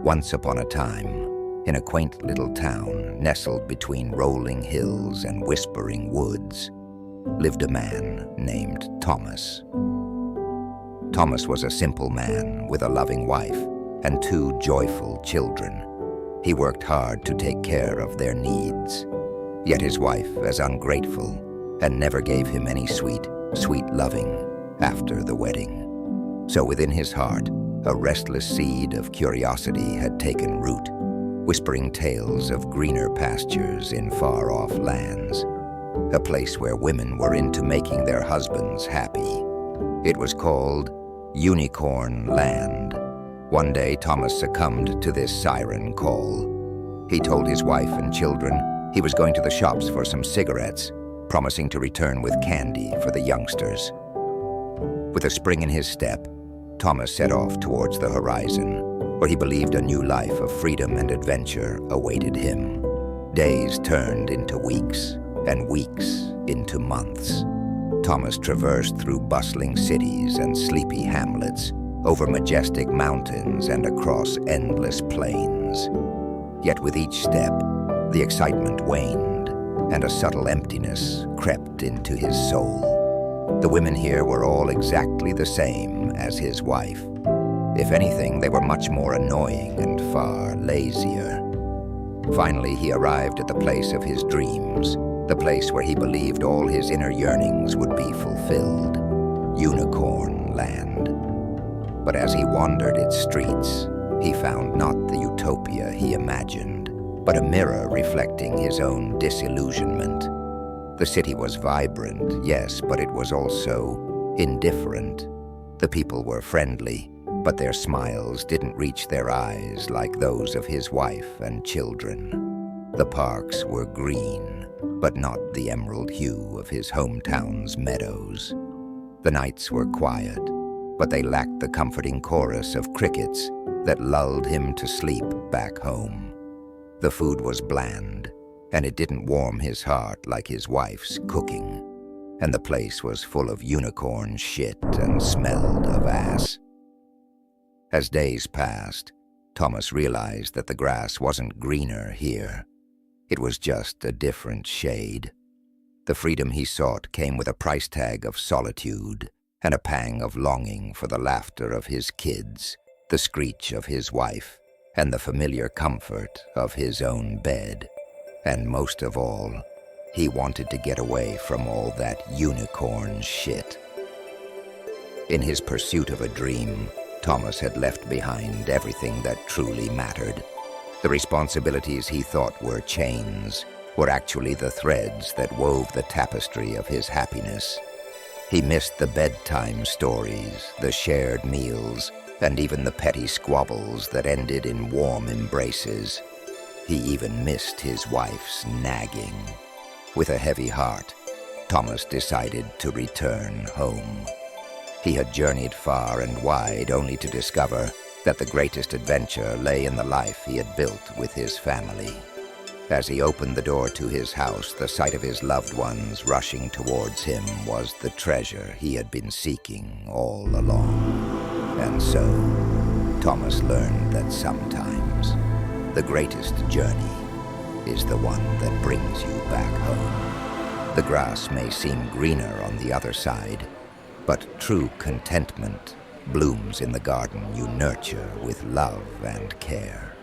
Once upon a time, in a quaint little town nestled between rolling hills and whispering woods, lived a man named Thomas. Thomas was a simple man with a loving wife and 2 joyful children. He worked hard to take care of their needs, yet his wife was ungrateful and never gave him any sweet loving after the wedding. So within his heart, a restless seed of curiosity had taken root, whispering tales of greener pastures in far-off lands, a place where women were into making their husbands happy. It was called Unicorn Land. One day, Thomas succumbed to this siren call. He told his wife and children he was going to the shops for some cigarettes, promising to return with candy for the youngsters. With a spring in his step, Thomas set off towards the horizon, where he believed a new life of freedom and adventure awaited him. Days turned into weeks, and weeks into months. Thomas traversed through bustling cities and sleepy hamlets, over majestic mountains and across endless plains. Yet with each step, the excitement waned, and a subtle emptiness crept into his soul. The women here were all exactly the same as his wife. If anything, they were much more annoying and far lazier. Finally, he arrived at the place of his dreams, the place where he believed all his inner yearnings would be fulfilled, Unicorn Land. But as he wandered its streets, he found not the utopia he imagined, but a mirror reflecting his own disillusionment. The city was vibrant, yes, but it was also indifferent. The people were friendly, but their smiles didn't reach their eyes like those of his wife and children. The parks were green, but not the emerald hue of his hometown's meadows. The nights were quiet, but they lacked the comforting chorus of crickets that lulled him to sleep back home. The food was bland, and it didn't warm his heart like his wife's cooking. And the place was full of unicorn shit and smelled of ass. As days passed, Thomas realized that the grass wasn't greener here. It was just a different shade. The freedom he sought came with a price tag of solitude and a pang of longing for the laughter of his kids, the screech of his wife, and the familiar comfort of his own bed. And most of all, he wanted to get away from all that unicorn shit. In his pursuit of a dream, Thomas had left behind everything that truly mattered. The responsibilities he thought were chains were actually the threads that wove the tapestry of his happiness. He missed the bedtime stories, the shared meals, and even the petty squabbles that ended in warm embraces. He even missed his wife's nagging. With a heavy heart, Thomas decided to return home. He had journeyed far and wide only to discover that the greatest adventure lay in the life he had built with his family. As he opened the door to his house, the sight of his loved ones rushing towards him was the treasure he had been seeking all along. And so, Thomas learned that sometimes the greatest journey is the one that brings you back home. The grass may seem greener on the other side, but true contentment blooms in the garden you nurture with love and care.